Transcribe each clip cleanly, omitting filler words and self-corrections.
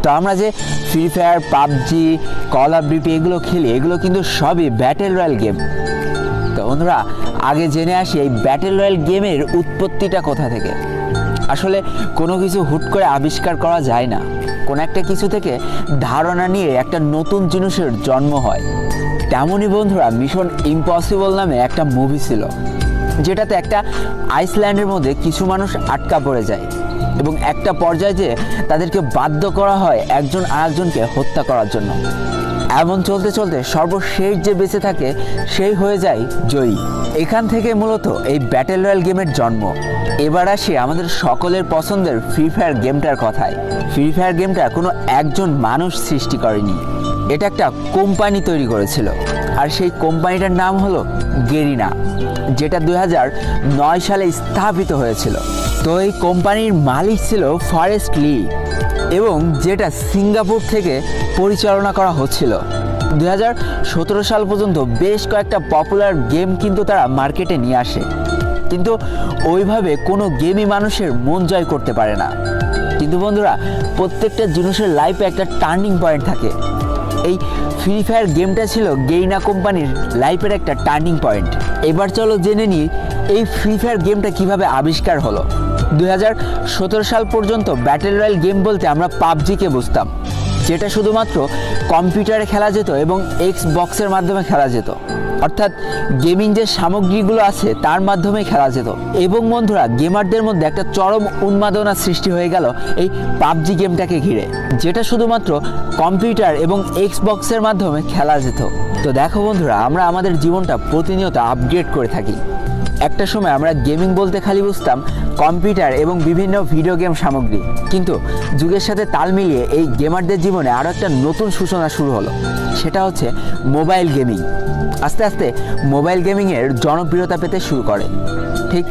তো আমরা যে free fire, PUBG, call of duty এগুলো খেলি, এগুলো কিন্তু সবই ব্যাটেল রয়্যাল গেম। তো বন্ধুরা, আগে জেনে আসি এই ব্যাটেল রয়্যাল গেমের উৎপত্তিটা কোথা থেকে। আসলে কোনো কিছু হুট করে আবিষ্কার করা যায় না, কোনো একটা কিছু থেকে ধারণা নিয়ে একটা নতুন জিনিসের জন্ম হয়। তেমনই বন্ধুরা, মিশন ইম্পসিবল নামে একটা মুভি ছিল, যেটাতে একটা আইসল্যান্ডের মধ্যে কিছু মানুষ আটকা পড়ে যায় এবং একটা পর্যায়ে যে তাদেরকে বাধ্য করা হয় একজন আরেকজনকে হত্যা করার জন্য। এমন চলতে চলতে সর্বশেষ যে বেঁচে থাকে সেই হয়ে যায় জয়ী। এখান থেকে মূলত এই ব্যাটেল রয়্যাল গেমের জন্ম। এবার আসি আমাদের সকলের পছন্দের ফ্রি ফায়ার গেমটার কথায়। ফ্রি ফায়ার গেমটা কোনো একজন মানুষ সৃষ্টি করেনি, এটা একটা কোম্পানি তৈরি করেছিল, আর সেই কোম্পানিটার নাম হলো গেরিনা, যেটা 2009 সালে স্থাপিত হয়েছিল। তো এই কোম্পানির মালিক ছিল ফরেস্ট লি, এবং যেটা সিঙ্গাপুর থেকে পরিচালনা করা হচ্ছিল। 2017 সাল পর্যন্ত বেশ কয়েকটা পপুলার গেম কিন্তু তারা মার্কেটে নিয়ে আসে, কিন্তু ওইভাবে কোনো গেমই মানুষের মন জয় করতে পারে না। কিন্তু বন্ধুরা, প্রত্যেকটা জিনিসের লাইফে একটা টার্নিং পয়েন্ট থাকে। এই ফ্রি ফায়ার গেমটা ছিল গেরিনা কোম্পানির লাইফের একটা টার্নিং পয়েন্ট। এবার চলো জেনে নিই এই ফ্রি ফায়ার গেমটা কিভাবে আবিষ্কার হলো। 2017 সাল পর্যন্ত ব্যাটেল রয়্যাল গেম বলতে আমরা পাবজিকে বুঝতাম, যেটা শুধুমাত্র কম্পিউটারে খেলা যেত এবং এক্সবক্সের মাধ্যমে খেলা যেত, অর্থাৎ গেমিং যে সামগ্রীগুলো আছে তার মাধ্যমে খেলা যেত। এবং বন্ধুরা, গেমারদের মধ্যে একটা চরম উন্মাদনা সৃষ্টি হয়ে গেল এই পাবজি গেমটাকে ঘিরে, যেটা শুধুমাত্র কম্পিউটার এবং এক্সবক্সের মাধ্যমে খেলা যেত। তো দেখো বন্ধুরা, আমরা আমাদের জীবনটা প্রতিনিয়ত আপগ্রেড করে থাকি। একটা সময় আমরা গেমিং বলতে খালি বুঝতাম কম্পিউটার এবং বিভিন্ন ভিডিও গেম সামগ্রী, কিন্তু যুগের সাথে তাল মিলিয়ে এই গেমারদের জীবনে আরও একটা নতুন সূচনা শুরু হলো, সেটা হচ্ছে মোবাইল গেমিং। আস্তে আস্তে মোবাইল গেমিংয়ের জনপ্রিয়তা পেতে শুরু করে। ঠিক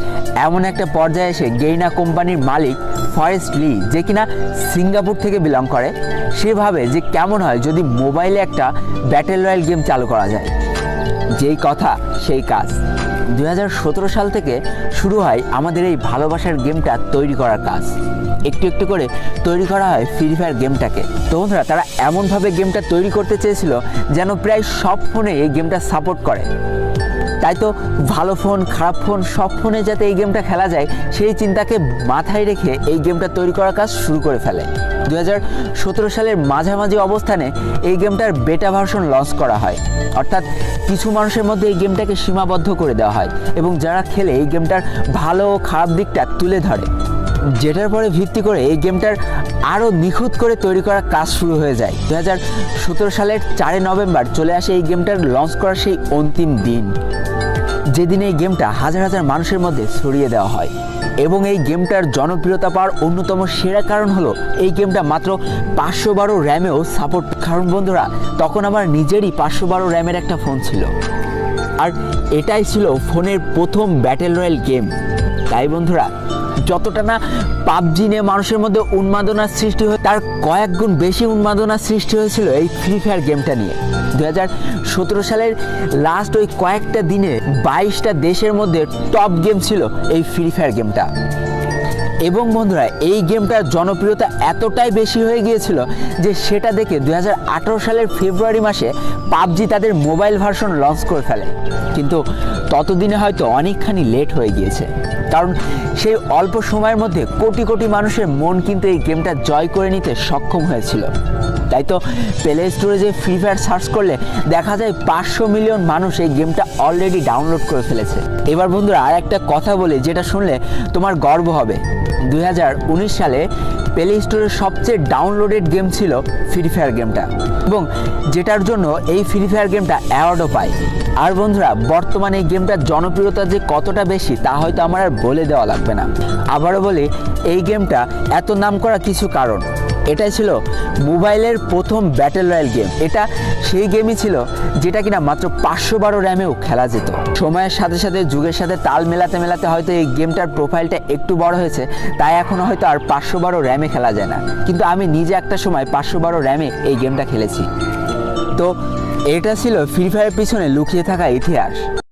এমন একটা পর্যায়ে এসে গেরিনা কোম্পানির মালিক ফরেস্ট লি, যে কিনা সিঙ্গাপুর থেকে বিলং করে, সে ভাবে যে কেমন হয় যদি মোবাইলে একটা ব্যাটেল রয়্যাল গেম চালু করা যায়। যেই কথা সেই কাজ। 2017 সাল থেকে শুরু হয় আমাদের এই ভালোবাসার গেমটা তৈরি করার কাজ। একটু একটু করে তৈরি করা হয় ফ্রি ফায়ার গেমটাকে। তো বন্ধুরা, তারা এমনভাবে গেমটা তৈরি করতে চেয়েছিল যেন প্রায় সব ফোনে এই গেমটা সাপোর্ট করে। তাই তো ভালো ফোন, খারাপ ফোন, সব ফোনে যাতে এই গেমটা খেলা যায় সেই চিন্তাকে মাথায় রেখে এই গেমটা তৈরি করার কাজ শুরু করে ফেলে। 2017 সালের মাঝামাঝি অবস্থানে এই গেমটার বেটা ভার্সন লঞ্চ করা হয়, অর্থাৎ কিছু মানুষের মধ্যে এই গেমটাকে সীমাবদ্ধ করে দেওয়া হয় এবং যারা খেলে এই গেমটার ভালো ও খারাপ দিকটা তুলে ধরে, যেটার পরে ভিত্তি করে এই গেমটার আরও নিখুঁত করে তৈরি করার কাজ শুরু হয়ে যায়। 2017 সালের 4 নভেম্বর চলে আসে এই গেমটার লঞ্চ করার সেই অন্তিম দিন, যেদিন এই গেমটা হাজার হাজার মানুষের মধ্যে ছড়িয়ে দেওয়া হয়। এবং এই গেমটার জনপ্রিয়তা পাওয়ার অন্যতম সেরা কারণ হলো এই গেমটা মাত্র 512 র্যামেও সাপোর্ট। কারণ বন্ধুরা, তখন আমার নিজেরই 512 র্যামের একটা ফোন ছিল, আর এটাই ছিল ফোনের প্রথম ব্যাটেল রয়্যাল গেম। তাই বন্ধুরা, যতটা না পাবজি নিয়ে মানুষের মধ্যে উন্মাদনার সৃষ্টি হয়, তার কয়েক গুণ বেশি উন্মাদনার সৃষ্টি হয়েছিল এই ফ্রি ফায়ার গেমটা নিয়ে। 2017 সালের লাস্ট ওই কয়েকটা দিনে 22টা দেশের মধ্যে টপ গেম ছিল এই ফ্রি ফায়ার গেমটা। এবং বন্ধুরা, এই গেমটার জনপ্রিয়তা এতটাই বেশি হয়ে গিয়েছিল যে সেটা দেখে 2018 সালের ফেব্রুয়ারি মাসে পাবজি তাদের মোবাইল ভার্সন লঞ্চ করে ফেলে। কিন্তু ততদিনে হয়তো অনেকখানি লেট হয়ে গিয়েছে, কারণ সেই অল্প সময়ের মধ্যে কোটি কোটি মানুষের মন কিন্তু এই গেমটা জয় করে নিতে সক্ষম হয়েছিল। তাই তো প্লে স্টোরে যে ফ্রি ফায়ার সার্চ করলে দেখা যায় 500 মিলিয়ন মানুষ এই গেমটা অলরেডি ডাউনলোড করে ফেলেছে। এবার বন্ধুরা, আর একটা কথা বলি যেটা শুনলে তোমার গর্ব হবে। 2019 সালে প্লে স্টোরের সবচেয়ে ডাউনলোডেড গেম ছিল ফ্রি ফায়ার গেমটা, এবং যেটার জন্য এই ফ্রি ফায়ার গেমটা অ্যাওয়ার্ডও পায়। আর বন্ধুরা, বর্তমানে এই গেমটার জনপ্রিয়তা যে কতটা বেশি তা হয়তো আমার আর বলে দেওয়া লাগবে না। আবারও বলি, এই গেমটা এত নাম করা কিছু কারণ। এটাই ছিল মোবাইলের প্রথম ব্যাটেল রয়্যাল গেম। এটা সেই গেমই ছিল যেটা কিনা মাত্র 512 র্যামেও খেলা যেত। সময়ের সাথে সাথে, যুগের সাথে তাল মেলাতে মেলাতে হয়তো এই গেমটার প্রোফাইলটা একটু বড় হয়েছে, তাই এখন হয়তো আর 512 র্যামে খেলা যায় না। কিন্তু আমি নিজে একটা সময় 512 র্যামে এই গেমটা খেলেছি। তো এটা ছিল ফ্রি ফায়ারের পিছনে লুকিয়ে থাকা ইতিহাস।